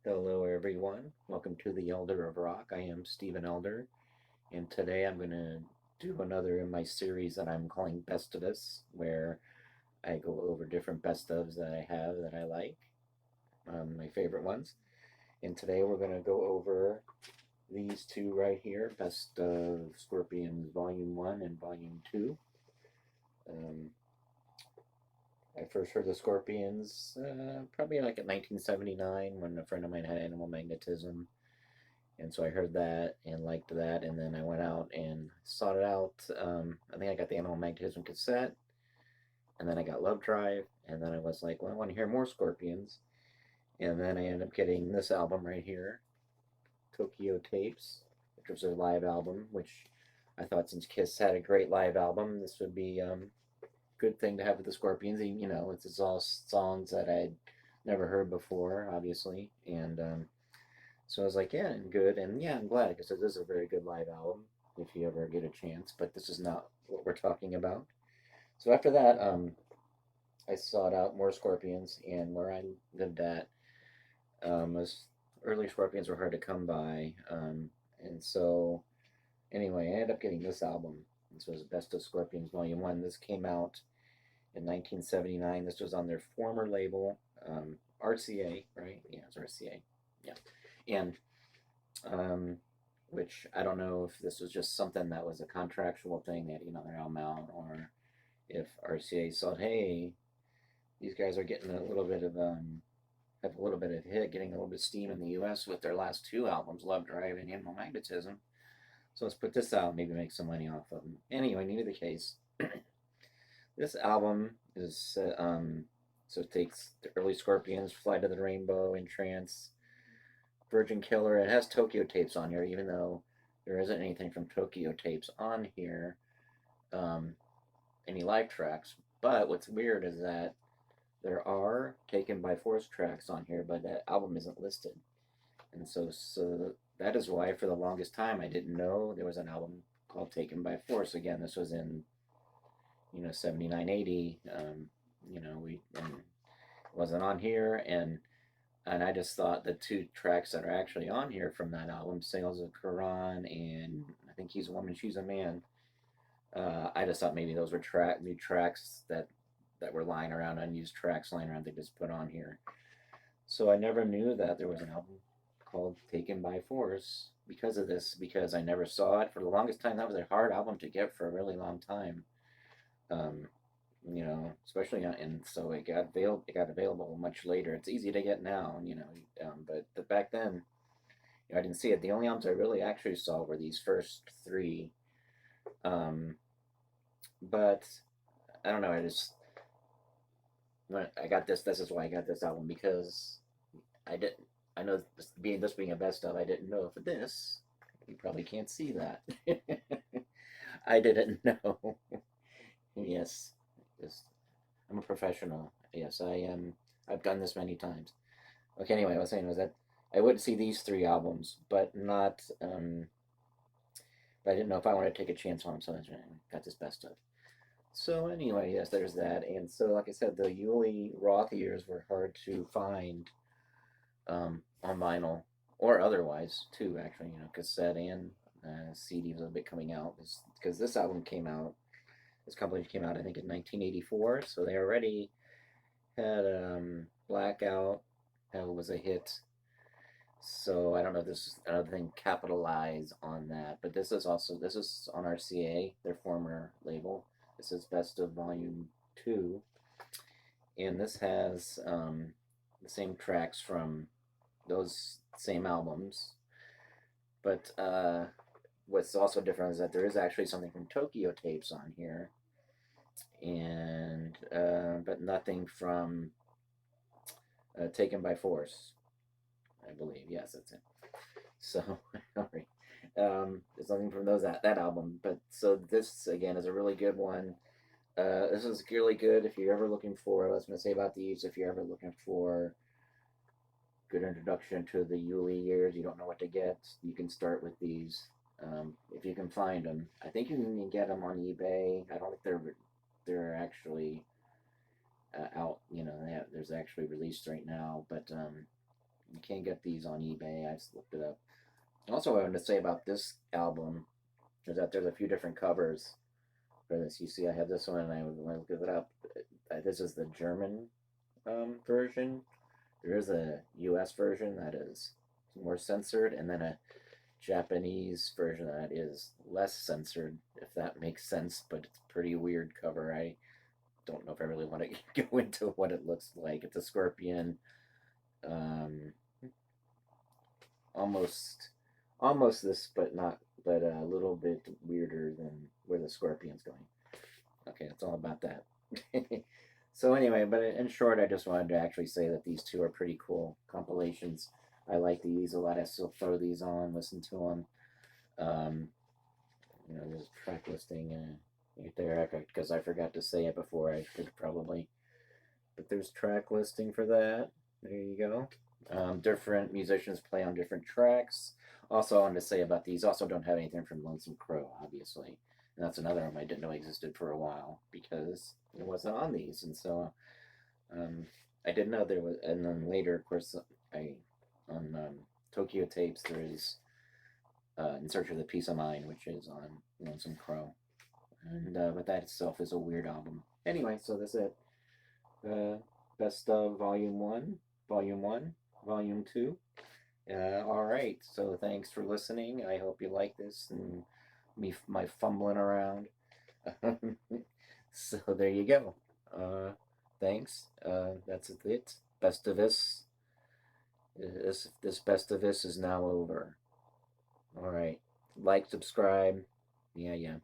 Hello, everyone. Welcome to the Elder of Rock. I am Stephen Elder, and today I'm going to do another in my series that I'm calling Bestivus, where I go over different best ofs that I have that I like, my favorite ones. And today we're going to go over these two right here, Best of Scorpions Volume 1 and Volume 2. Um, I first heard the Scorpions probably like in 1979 when a friend of mine had animal magnetism. And so I heard that and liked that, and then I went out and sought it out. I think I got the Animal Magnetism cassette, and then I got Love Drive, and then I was like, well, I want to hear more Scorpions. And then I ended up getting this album right here, Tokyo Tapes, which was their live album, which I thought since Kiss had a great live album, this would be good thing to have with the Scorpions. It's all songs that I'd never heard before, obviously, and so I was like, yeah, good, and yeah, I'm glad because it is a very good live album if you ever get a chance. But this is not what we're talking about. So after that, I sought out more Scorpions, and where I lived at was early Scorpions were hard to come by, and so anyway, I ended up getting this album. This was Best of Scorpions Volume One. This came out in 1979. This was on their former label, RCA, right? Yeah, it's RCA. Yeah, and um, which I don't know if this was just something that was a contractual thing that their album out, or if RCA said, "Hey, these guys are getting a little bit of have a little bit of hit, getting a little bit of steam in the U.S. with their last two albums, Love Drive and Animal Magnetism. So let's put this out, maybe make some money off of them." Anyway, neither the case. This album is so it takes the early Scorpions, Fly to the Rainbow, Entrance, Virgin Killer. It has Tokyo Tapes on here, even though there isn't anything from Tokyo Tapes on here, um, any live tracks. But what's weird is that there are Taken by Force tracks on here, but that album isn't listed. And so that is why for the longest time I didn't know there was an album called Taken by Force. Again, this was in 79, 80. We and it wasn't on here, and I just thought the two tracks that are actually on here from that album, Sales of Quran and I think He's a Woman, She's a Man. I just thought maybe those were new tracks that were lying around, unused tracks lying around. They just put on here. So I never knew that there was an album called Taken by Force because of this. Because I never saw it for the longest time. That was a hard album to get for a really long time. Um, especially and so it got available much later. It's easy to get now, but back then, I didn't see it. The only albums I really actually saw were these first three. Um, but I don't know. When I got this. This is why I got this album because I didn't. I know this being a best of, I didn't know for this. You probably can't see that. I didn't know. Yes, yes, I'm a professional. Yes, I am. I've done this many times. Okay, anyway, what I was saying was that I would see these three albums, but not. But I didn't know if I wanted to take a chance on them, so I got this best of. So anyway, yes, there's that, and so like I said, the Yuli Roth years were hard to find on vinyl or otherwise too. Actually, cassette and CD was a bit coming out because this album came out. This company came out, I think, in 1984, so they already had Blackout. That was a hit. So I don't know if this is another thing capitalize on that, but this is on RCA, their former label. This is Best of Volume 2, and this has the same tracks from those same albums. But what's also different is that there is actually something from Tokyo Tapes on here, and but nothing from Taken by Force, I believe. Yes, that's it. So, all right. There's nothing from that album, but so this again is a really good one. This is really good if you're ever looking for. I was going to say about these. If you're ever looking for good introduction to the Yuli years, you don't know what to get, you can start with these. If you can find them, I think you can get them on eBay. I don't think they're actually out. There's actually released right now, but You can't get these on eBay. I just looked it up. Also, what I wanted to say about this album is that there's a few different covers for this. You see, I have this one, and I when I look it up, this is the German version. There is a U.S. version that is more censored, and then a Japanese version that is less censored, if that makes sense. But it's a pretty weird cover. I don't know if I really want to go into what it looks like. It's a scorpion, um, almost, almost this, but not, but a little bit weirder than where the scorpion's going. Okay, it's all about that. So anyway, but in short, I just wanted to actually say that these two are pretty cool compilations. I like these a lot. I still throw these on, listen to them. There's track listing right there because I forgot to say it before. I could probably, but there's track listing for that. There you go. Different musicians play on different tracks. Also, I wanted to say about these, also don't have anything from Lonesome Crow, obviously. And that's another one I didn't know existed for a while because it wasn't on these. And so I didn't know there was. And then later, of course, I on Tokyo Tapes, there is In Search of the Peace of Mind, which is on Lonesome Crow. And but that itself is a weird album. Anyway, so that's it. Uh, Best of Volume 1, Volume 2. All right, so thanks for listening. I hope you like this and my fumbling around. So there you go. Thanks. That's it. Bestivus. This Bestivus is now over. All right. Like, subscribe. Yeah, yeah.